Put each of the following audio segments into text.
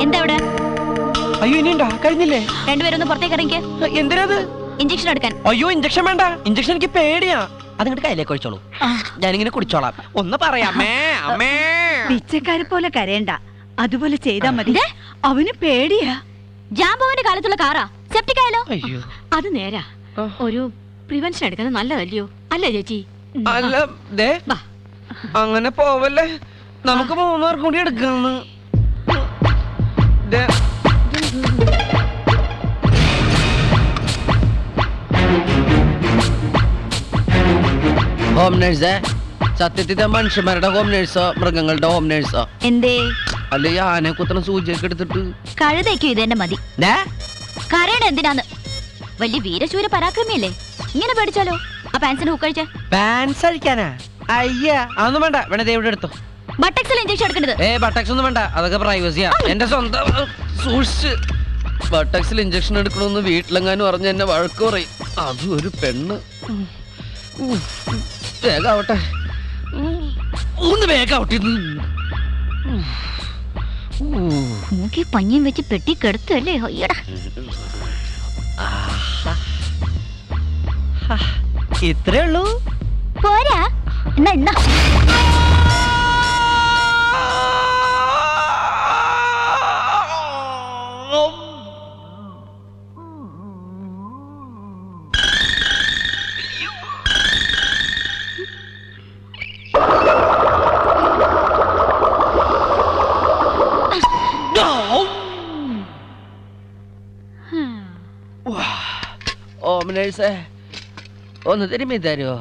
എന്താ ഇവിടെ? അയ്യോ ഇനിയുണ്ടാ കഴിഞ്ഞില്ലേ? രണ്ടുപേരൊന്ന് പുറത്തേക്ക് ഇറങ്ങിക്ക്. എന്തിനാത്? ഇഞ്ചക്ഷൻ എടുക്കാൻ. അയ്യോ ഇഞ്ചക്ഷൻ വേണ്ട, ഇഞ്ചക്ഷൻ എനിക്ക് പേടിയാ. അതിങ്ങോട്ട് കയ്യിലേക്ക് ഒഴിച്ചോളൂ, ഞാനിങ്ങനെ കുടിച്ചോളാം. ഒന്ന് പറയാമേ അമ്മേ. പിച്ചക്കാരെ പോലെ കരയണ്ട, അതുപോലെ ചെയ്താ മതി. അവന് പേടിയാ. ജാമ്പോവിന്റെ കാലത്തുള്ള കാറാ, സെപ്റ്റിക് ആയാലോ? അയ്യോ അത് നേരാ. ഒരു പ്രിവെൻഷൻ എടുക്കുന്നത് നല്ലതല്ലയോ? അല്ലേ ചേച്ചി? അല്ല ദേ അങ്ങനെ പോവല്ലേ, നമുക്ക് 3 പേർ കൂടി എടുക്കാന്ന്. ഹോം നേഴ്സേ, സത്യത്തിൽ മനുഷ്യന്മാരുടെ ഹോം നേഴ്സോ മൃഗങ്ങളുടെ ഹോം നേഴ്സോ? എന്തേ? അല്ലെ ആനെ കുത്തണ സൂചിയൊക്കെ എടുത്തിട്ട് കഴുതയ്ക്കും ഇതെന്നെ മതി. കരയണ എന്തിനാന്ന്? വലിയ വീരശൂര പരാക്രമിയല്ലേ, ഇങ്ങനെ പേടിച്ചാലോ? ആ പാൻസിന് ഹുക്കഴിച്ച. പാൻസ് അഴിക്കാനാ? അയ്യാ അതൊന്നും വേണ്ട, വേണേ ദേ ഇവിടെ എടുത്തോ. ബട്ടക്സിൽ ഇഞ്ചക്ഷൻ എടുക്കേണ്ടത്. ബട്ടക്സ് ഒന്നും വേണ്ട, അതൊക്കെ പ്രൈവസിയാ. എന്റെ സ്വന്തം സൂക്ഷിച്ച്. ബട്ടക്സിൽ ഇഞ്ചക്ഷൻ എടുക്കണമെന്ന് വീട്ടിലെങ്ങാനും പറഞ്ഞ് എന്നെ വഴക്ക് പറയും. അതും ഒരു പെണ്ണ്. വേഗാവട്ടെ, ഒന്ന് വേഗാവട്ടെ. മൂക്കി പഞ്ഞിയും വെച്ച് പെട്ടി കെടുത്തല്ലേ? അയ്യടാ, ഇത്രേ ഉള്ളൂ. പോരാ എന്നാ എന്നാ. ഓമനേഴ്സേ, ഒന്ന് തിരുമ്മി തരുമോ?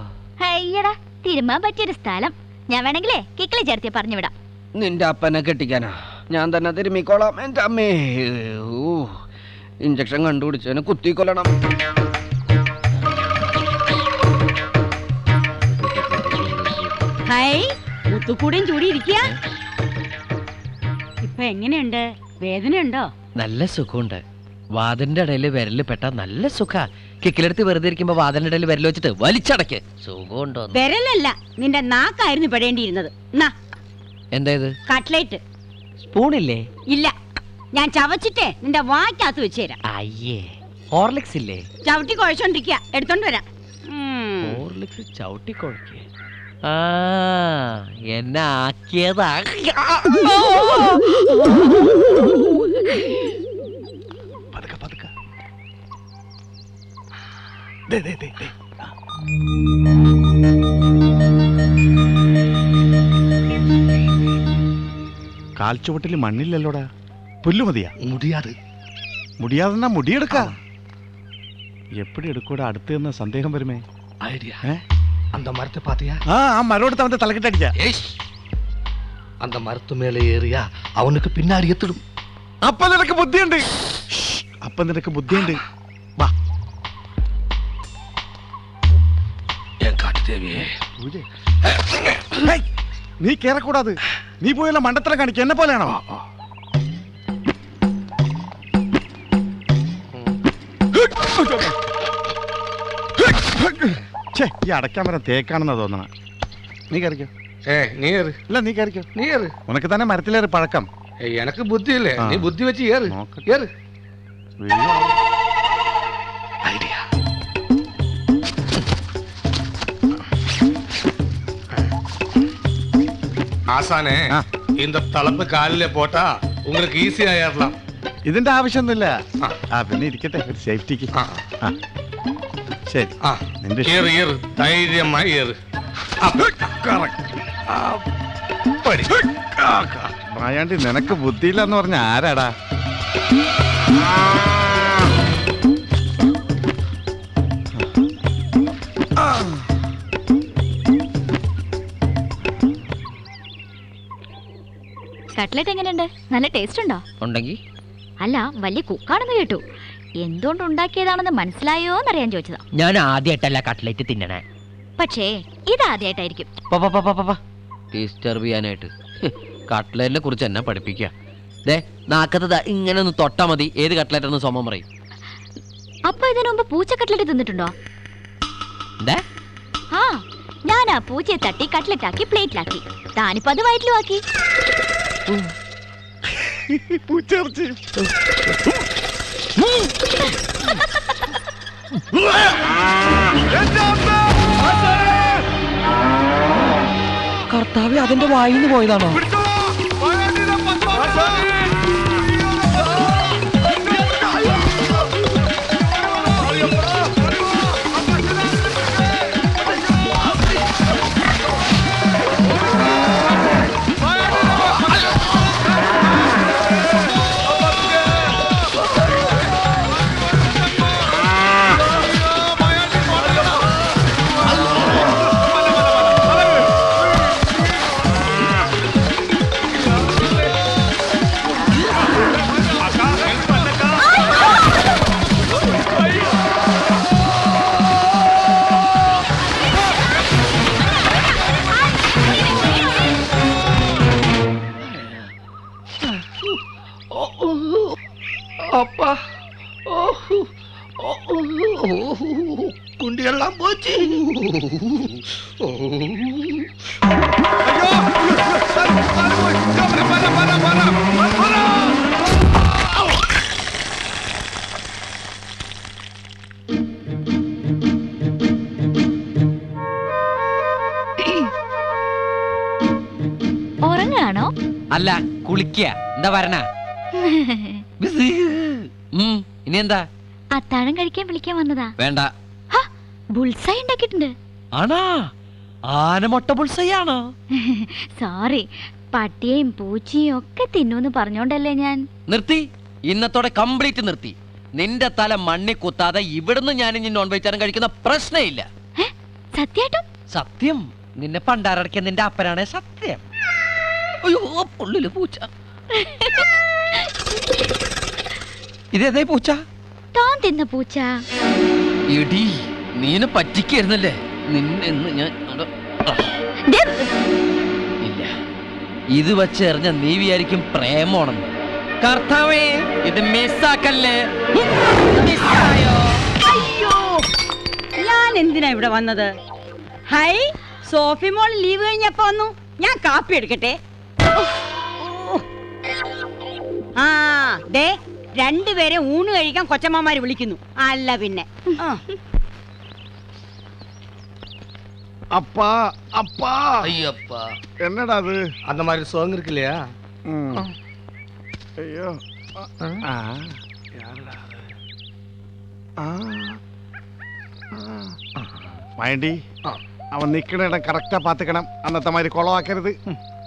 അയ്യടാ, തിരുമാൻ പറ്റിയൊരു സ്ഥലം. ഞാൻ വേണമെങ്കിലേ കിക്കിളി ചേർത്തി പറഞ്ഞു വിടാം. നിന്റെ അപ്പനെ കെട്ടിക്കാനാ? ഞാൻ തന്നെ തിരുമ്മിക്കോളാം. എന്റെ അമ്മേ, ഇഞ്ചക്ഷൻ കണ്ടുപിടിച്ചതിന് കുത്തിക്കൊല്ലണം. ഹായ്, മുത്തുക്കൂടെയും ചൂടിയിരിക്കുക. ഇപ്പൊ എങ്ങനെയുണ്ട്? വേദനയുണ്ടോ? നല്ല സുഖമുണ്ട്. വാതിലിന്റെ ഇടയിൽ വിരല് പെട്ടാ നല്ല സുഖ. കിക്കിലെടുത്ത് വെറുതെ ഇരിക്കുമ്പോ വാതിലിന്റെ ഇടയിൽ വിരൽ വെച്ചിട്ട് വലിച്ചടക്ക്. സുഖമുണ്ടോ? വിരലല്ല, നിന്റെ നാക്കായിരുന്നു പെടേണ്ടിയിരുന്നത്. എന്താ ഇത്? കട്ട്ലേറ്റ്. സ്പൂണില്ലേ? ഇല്ല, ഞാൻ ചവച്ചിട്ടേ നിന്റെ വാക്കകത്ത് വെച്ചുതരാം. അയ്യേ, ഹോർലിക്സ് ഇല്ലേ? ചവിട്ടി കുഴച്ചോണ്ടിരിക്കുക, എടുത്തോണ്ട് വരാം. ഹോർലിക്സ് ചവിട്ടി കുഴക്കേ? ആ, എന്നെ ആക്കിയതാ. കാൽച്ചുവട്ടില് മണ്ണില്ലല്ലോടാ. പുല്ലു മതിയാ? മുടിയാതെന്നാ മുടിയെടുക്ക. എപ്പടി എടുക്കൂടാ? അടുത്ത് നിന്ന് സന്ദേഹം വരുമേ. அந்த மரத்தை பாத்தியா? ആ മരോടത്ത് അവന്റെ തലക്കെട്ടടിച്ച. அந்த மரத்து மேலே ஏறியா அவனுக்கு பின்னாடி எத்திடும். അപ്പൊ നിനക്ക് ബുദ്ധിയുണ്ട്. അപ്പൊ നിനക്ക് ബുദ്ധിയുണ്ട്. വാ. ஏன் காட்டு தேவியே? നീ കേറക്കൂടാത്. നീ പോയല്ല മണ്ടത്തരം കാണിക്ക. എന്നെ പോലെയാണോ? ഈ അടയ്ക്കാൻ വരാൻ തേക്കാണെന്നാ തോന്നണ. നീ കയറിക്കോ. நீ ஏறு. ഇല്ല, നീ കയറിക്കോ. நீ ஏறு. ഉനക്ക് തന്നെ മരത്തിലേറി പഴക്കം. எனக்கு புத்தி இல்ல. நீ புத்தி வச்சு ஏறு. ஏறு. ஐடியா. ஆசானே, இந்த தலப்பு காலிலே போட்டா உங்களுக்கு ஈஸியா ஏறலாம். ഇതിന്റെ ആവശ്യമൊന്നുമില്ല. പിന്നെ ഇരിക്കട്ടെ, ഒരു സേഫ്റ്റിക്ക്. ശരി, ஏறு ஏறு, தைரியமா ஏறு. മായാണ്ടി, നിനക്ക് ബുദ്ധിയില്ലെന്ന് പറഞ്ഞ ആരാടാ? കട്ട്ലറ്റ് എങ്ങനെയുണ്ട്? നല്ല ടേസ്റ്റ് ഉണ്ടോ? ഉണ്ടെങ്കിൽ അല്ല, വലിയ കുക്കാണെന്ന് കേട്ടു. എന്തുകൊണ്ട് ഉണ്ടാക്കിയതാണെന്ന് മനസ്സിലായോന്നറിയാൻ ചോദിച്ചതാ. ഞാൻ ആദ്യമായിട്ടല്ല കട്ട്ലേറ്റ് തിന്നണേ. പക്ഷേ ഇതാദ്യമായിട്ടായിരിക്കും. ഡിസ്റ്റർബ് ചെയ്യാനായിട്ട് കട്ട്ലേറ്റിനെ കുറിച്ച് എന്നെ പഠിപ്പിക്കുക. നാക്കത്ത് ഇങ്ങനെ ഒന്ന് തൊട്ടാ മതി, ഏത് കട്ട്ലേറ്റ് എന്ന് സോമം പറയും. അപ്പൊ ഇതിനു മുമ്പ് പൂച്ച കട്ട്ലറ്റ് തിന്നിട്ടുണ്ടോ? ആ, ഞാൻ ആ പൂച്ചയെ തട്ടി കട്ട്ലറ്റ് ആക്കി പ്ലേറ്റിലാക്കി. താനിപ്പോ അത് വയറ്റിലുമാക്കി. പൂച്ചേർച്ചി. കർത്താവ് അതിന്റെ വായിന്ന് പോയതാണോ? കുണ്ടിയെല്ലാം പോച്ച്. ഉറങ്ങാണോ? അല്ല, കുളിക്കുക. എന്താ വരണ? ഇനി എന്താ? അത്താഴം കഴിക്കാൻ വിളിക്കാൻ വന്നതാ. വേണ്ട. ബുൾസൈ ഉണ്ടാക്കിയിട്ടുണ്ട്. ആണോ? ആനമൊട്ട ബുൾസൈയാണോ? സോറി, പട്ടിയെയും പൂച്ചയും ഒക്കെ തിന്നൂന്ന് പറഞ്ഞോണ്ടല്ലേ ഞാൻ. നിർത്തി. ഇന്നത്തോടെ കംപ്ലീറ്റ് നിർത്തി. നിന്റെ തല മണ്ണി കുത്താതെ ഇവിടുന്ന് ഞാൻ ഇനി നോൺ വെജ് കഴിക്കുന്ന പ്രശ്നമില്ല. സത്യായിട്ടും? സത്യം. നിന്നെ പണ്ടാരടക്കിയ നിന്റെ അപ്പനാണ് സത്യം. അയ്യോ, പുള്ളില് പൂച്ച. ഇതേതേ പൂച്ച? താൻ തിന്ന പൂച്ച. എടി, നീനെ പറ്റിക്കായിരുന്നല്ലേ. നിന്നെ ഞാൻ ഇല്ല, ഇത് വെച്ചെറിഞ്ഞ നീ വിചാരിക്കും പ്രേമോണെന്ന്. കർത്താവേ, ഇത് മിസ്സാക്കല്ലേ. അയ്യോ, ഞാൻ എന്തിനാ ഇവിടെ വന്നത്? ഹൈ, സോഫി മോൾ ലീവ് കഴിഞ്ഞപ്പോ വന്നു. ഞാൻ കാപ്പി എടുക്കട്ടെ. ആ ദേ, രണ്ടുപേരെ ഊണ് കഴിക്കാൻ കൊച്ചമ്മമാര് വിളിക്കുന്നു. അല്ല പിന്നെ அப்பா அப்பா ஐயப்பா, என்னடா அது? அந்த மாதிரி சோங் இருக்கு இல்லையா? ஐயோ, யாருடா മൈൻഡി, അവൻ നിക്കണ ഇടം കറക്റ്റാ പാത്തുക്കണം. അന്നത്തെ മാതിരി കൊളവാക്കരുത്.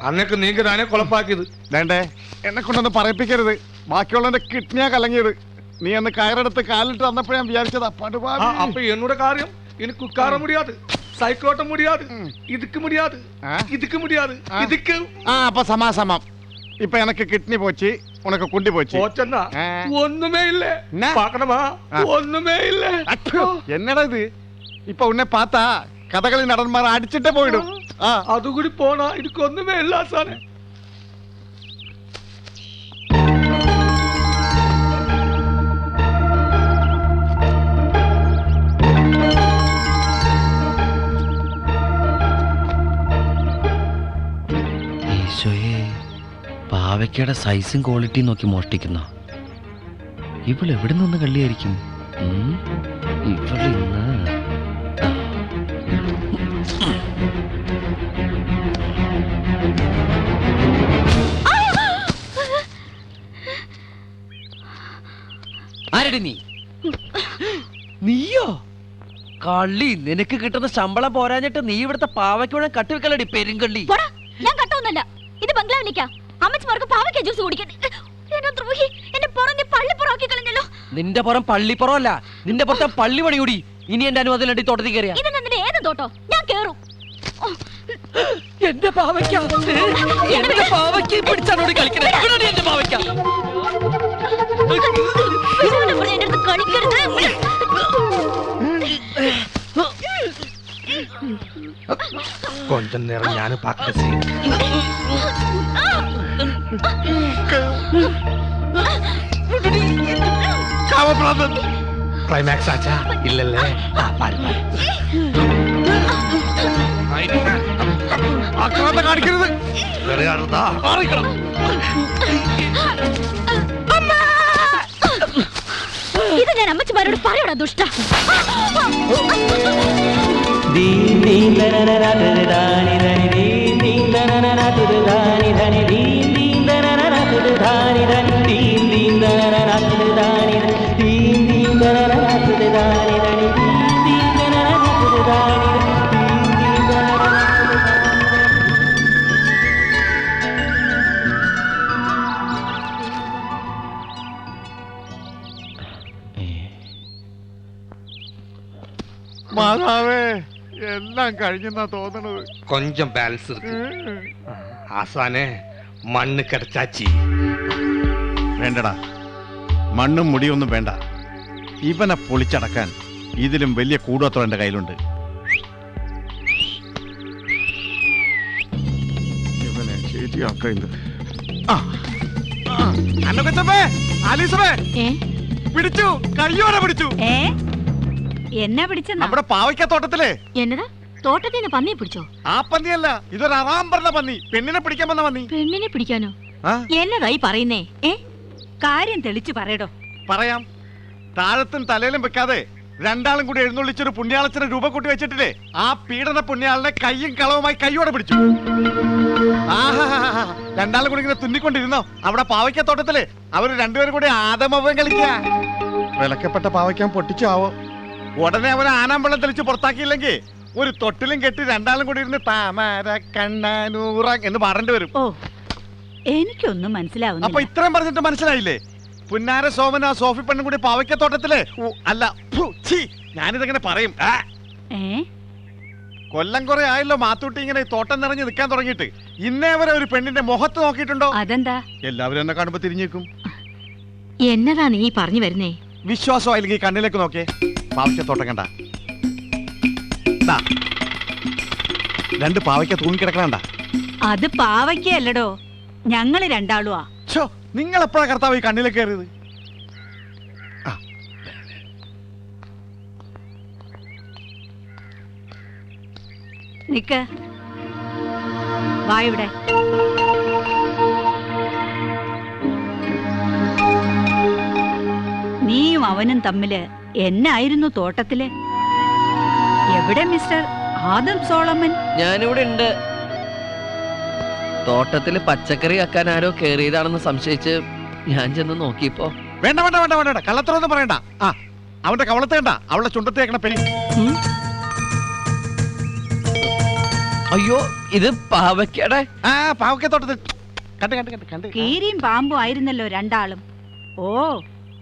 അന്നൊക്കെ നീങ്ക താനേ കൊളപ്പാക്കിയത്. വേണ്ടേ, എന്നെ കൊണ്ടൊന്ന് പറയിപ്പിക്കരുത്. ബാക്കിയുള്ളവന്റെ കിഡ്നിയാ കലങ്ങിയത്. നീ അന്ന് കയറെടുത്ത് കാലിട്ട് വന്നപ്പോഴേ ഞാൻ വിചാരിച്ചതാ പടുപാടി. അപ്പൊ എന്നോട് കാര്യം എനിക്ക് ഉட்கார முடியாது, சைக்கிள் ஓட்ட முடியாது, இதுக்கு முடியாது, இதுக்கு முடியாது, இதுக்கு. அப்ப சமாசமம். இப்ப எனக்கு கிட்னி போச்சு, உனக்கு குண்டி போச்சு. போச்சன்னா ஒண்ணுமே இல்ல. பார்க்கணுமா? ஒண்ணுமே இல்ல. என்னடா இது? இப்ப உன்னை பார்த்தா கதகளி நடன்மார அடிச்சிட்டே போயிடும். அது கூடி போனா இதுக்கு ஒண்ணுமே இல்ல சானே. പാവയ്ക്കയുടെ സൈസും ക്വാളിറ്റിയും നോക്കി മോഷ്ടിക്കുന്ന ഇവൾ എവിടെ നിന്ന് കള്ളിയായിരിക്കും? ഇവളിന്ന് ആരടി നീ? നീയോ? കള്ളി, നിനക്ക് കിട്ടുന്ന ശമ്പളം പോരാഞ്ഞിട്ട് നീ ഇവിടുത്തെ പാവയ്ക്കൂടെ കട്ടുവെക്കലടി പെരുങ്കള്ളി. ഞാൻ കട്ടൊന്നല്ല, ഇത് ബംഗ്ലാവിലേക്കാ. അമ്മച്ചിമാർക്ക് പാവയ്ക്ക ജ്യൂസ് കുടിക്കാൻ. എന്നെ പുറം പള്ളിപ്പുറമാക്കി കളഞ്ഞല്ലോ. നിന്റെ പുറം പള്ളിപ്പുറമല്ല, നിന്റെ പുറത്തെ പള്ളി പണിയൂടി. ഇനി എന്റെ അനുവാദം വേണ്ടി തോട്ടത്തിൽ കയറിയ ഇതിന്റെ ഏത് തോട്ടോ? ഞാൻ കേറും. എന്റെ പാവയ്ക്ക, എന്റെ പാവയ്ക്ക പിടിച്ചാണോടി കളിക്കണേ? എന്റെ പാവയ്ക്ക കളിക്കരുത്. கொஞ்ச நேரம் ഞാനും പാക്കസി. ക്ലൈമാക്സ് ആച്ചാ? ഇല്ലല്ലേ? കാണിക്കരുത്. വെറുതെ ഞാൻ അമ്മച്ചിമാരോട് പറയടാ ദുഷ്ട. മാതാവേ, എല്ലാം കഴിഞ്ഞെന്നാ തോന്നണത്. கொஞ்சம் பேலன்ஸ் இருக்கு ஆசானே മണ്ണ് കിടച്ചാച്ചി. വേണ്ടടാ, മണ്ണും മുടിയൊന്നും വേണ്ട. ഇവനെ പൊളിച്ചടക്കാൻ ഇതിലും വലിയ കൂടോത്രം എന്റെ കയ്യിലുണ്ട്. ഇവനെ ശരിയാക്കുന്നത്. പിടിച്ചു, കയ്യോടെ പിടിച്ചു. എന്നാ പിടിച്ചെന്നാ? നമ്മുടെ പാവയ്ക്കത്തോട്ടത്തിലെ എന്നതാ തോട്ടത്തിൽ നിന്ന് പന്നിയെ പിടിച്ചോ? ആ പന്നിയല്ല, ഇതൊരു അറാമ്പറന്ന പന്നി. പെണ്ണിനെ പിടിക്കാൻ വന്ന പന്നി. പെണ്ണിനെ പിടിക്കാനോ? ആ? എന്നതായി പറയുന്നേ? കാര്യം തെളിച്ചു പറയടോ. പറയാം. താഴത്തും തലയിലും വെക്കാതെ രണ്ടാളും കൂടി എഴുന്നള്ളിച്ചൊരു പുണ്യാളച്ചനെ രൂപ കൂട്ടി വെച്ചിട്ടില്ലേ, ആ പീഡന പുണ്യാളനെ കയ്യും കളവുമായി കയ്യോടെ പിടിച്ചു. രണ്ടാളും കൂടി ഇങ്ങനെ തുന്നിക്കൊണ്ടിരുന്നോ അവിടെ പാവയ്ക്കത്തോട്ടത്തില്. അവര് രണ്ടുപേരും കൂടി ആദമവൻ കളിക്കുക. വിലക്കപ്പെട്ട പാവയ്ക്കാൻ പൊട്ടിച്ചു ആവോ. ഉടനെ അവനെ ആനാമ്പള്ളം തെളിച്ച് പുറത്താക്കിയില്ലെങ്കിൽ ഒരു തൊട്ടിലും കെട്ടി രണ്ടാളും കൂടി ഇരുന്ന് താമര കണ്ണാനൂറ എന്ന് പാടേണ്ടി വരും. ഓ, എനിക്കൊന്നും അപ്പൊ മനസ്സിലാവുന്നില്ല. ഇത്രയും പറഞ്ഞിട്ട് മനസ്സിലായില്ലേ? പുന്നാര സോമൻ ആ സോഫി പെണ്ണും കൂടി പാവയ്ക്കത്തോട്ടത്തില് അല്ല, ഞാനിതെങ്ങനെ പറയും. കൊല്ലം കുറെ ആയല്ലോ മാത്തൂട്ടി ഇങ്ങനെ തോട്ടം നിറഞ്ഞ് നിൽക്കാൻ തുടങ്ങിയിട്ട്. ഇന്നേ വരെ ഒരു പെണ്ണിന്റെ മുഖത്ത് നോക്കിയിട്ടുണ്ടോ? അതെന്താ? എല്ലാവരും എന്നെ കാണുമ്പോ തിരിഞ്ഞേക്കും. എന്നതാ നീ പറഞ്ഞു വരുന്നേ? വിശ്വാസമായില്ലെങ്കിൽ കണ്ണിലേക്ക് നോക്കേ. പാവയ്ക്കത്തോട്ടം കണ്ട രണ്ട് പാവയ്ക്ക തൂങ്ങിക്കിടക്കണണ്ട. അത് പാവയ്ക്കല്ലടോ, ഞങ്ങള് രണ്ടാളുവാ. നിങ്ങൾ എപ്പോഴാ കർത്താവ് ഈ കണ്ണിലേക്ക് കയറിയത്? നിക്ക്, വാ ഇവിടെ. നീയും അവനും തമ്മില് എന്നായിരുന്നു തോട്ടത്തില്? എവിടെ മിസ്റ്റർ ആദം സോളമൻ? ഞാനിവിടെ ഉണ്ട്. തോട്ടത്തില് പച്ചക്കറി വെക്കാൻ ആരോ കേറിയതാണെന്ന് സംശയിച്ച് ഞാൻ ചെന്ന് നോക്കിയപ്പോ. വേണ്ട വേണ്ട വേണ്ട വേണ്ട, കള്ളത്തരൊന്നും പറയണ്ട. ആ, അവന്റെ കവളത്തെ കണ്ട, അവളുടെ ചുണ്ടത്തേക്കണ പെരി. അയ്യോ, ഇത് പാവയ്ക്കടെ. ആ, പാവയ്ക്കത്തോട്ടത്തിൽ കണ്ട് കണ്ട് കണ്ട് കണ്ട്. കീരിയും പാമ്പും ആയിരുന്നല്ലോ രണ്ടാളും. ഓ,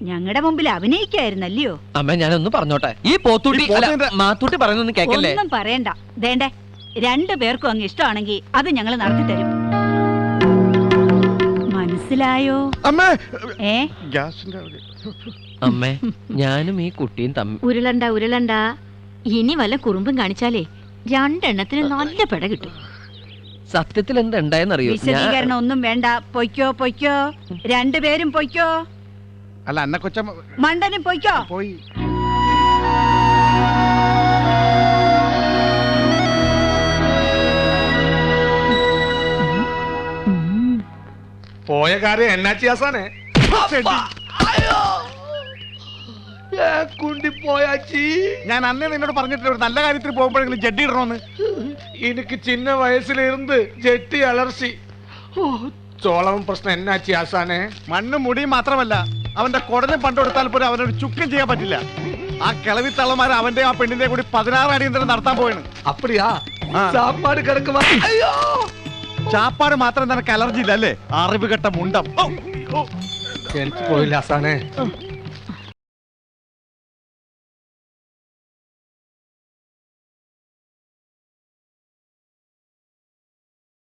ഞങ്ങളുടെ മുമ്പിൽ അഭിനയിക്കായിരുന്നല്ലയോ? അമ്മ ഞാനൊന്ന് പറഞ്ഞോട്ടെ. ഈ പോത്തൂട്ടി അല്ല, മാത്തൂട്ടി പറയുന്നൊന്നും കേക്കല്ലേ? ഒന്നും പറയണ്ട. ദേണ്ടേ, രണ്ടു പേർക്കും അങ്ങ് ഇഷ്ടമാണെങ്കിൽ അത് ഞങ്ങൾ നടത്തി തരും. മനസ്സിലായോ? അമ്മേ, ഏ, ഗ്യാസിന്റെ അവിടെ. അമ്മേ, ഞാനും ഈ കുട്ടിയും തമ്മിൽ ഉരുളണ്ട ഉരുളണ്ട. ഇനി വല്ല കുറുമ്പും കാണിച്ചാലേ രണ്ടെണ്ണത്തിന് നല്ല പെട കിട്ടും. സത്യത്തിൽ എന്തുണ്ടായെന്നറിയോ? വിശദീകരണം ഒന്നും വേണ്ട. പൊയ്ക്കോ പൊയ്ക്കോ, രണ്ടുപേരും പൊയ്ക്കോ. അല്ല, അന്ന കൊച്ചമ്മ മണ്ടനും പൊയ്ക്കോ. പോയി. പോയ കാര്യം എന്നാച്ചി ആസാനെ? കുണ്ടി പോയാച്ചി. ഞാൻ അന്നേ നിന്നോട് പറഞ്ഞിട്ടില്ല ഒരു നല്ല കാര്യത്തിൽ പോകുമ്പോഴെങ്കിലും ജഡ്ഡി ഇടണമെന്ന്. എനിക്ക് ചിന്ന വയസ്സിലിരുന്ന് ജെട്ടി അലർച്ചി. ചോളവും പ്രശ്നം എന്നാച്ചി ആസാനെ? മണ്ണും മുടിയും മാത്രമല്ല, അവന്റെ കുടലും പണ്ടെടുത്താൽ പോലും അവനൊരു ചുക്കും ചെയ്യാൻ പറ്റില്ല. ആ കിളവി തള്ളമാർ അവന്റെ ആ പെണ്ണിന്റെ കൂടി 16 അടിയന്തരം നടത്താൻ പോയാണ്. അപ്പടിയാ? സാപ്പാട് കിടക്കുമാ? അയ്യോ, ചാപ്പാട് മാത്രം നിനക്ക് അലർജി ഇല്ല അല്ലേ? അറിവ് കെട്ട മുണ്ടം. എനിക്ക് പോയില്ല ആസാനെ.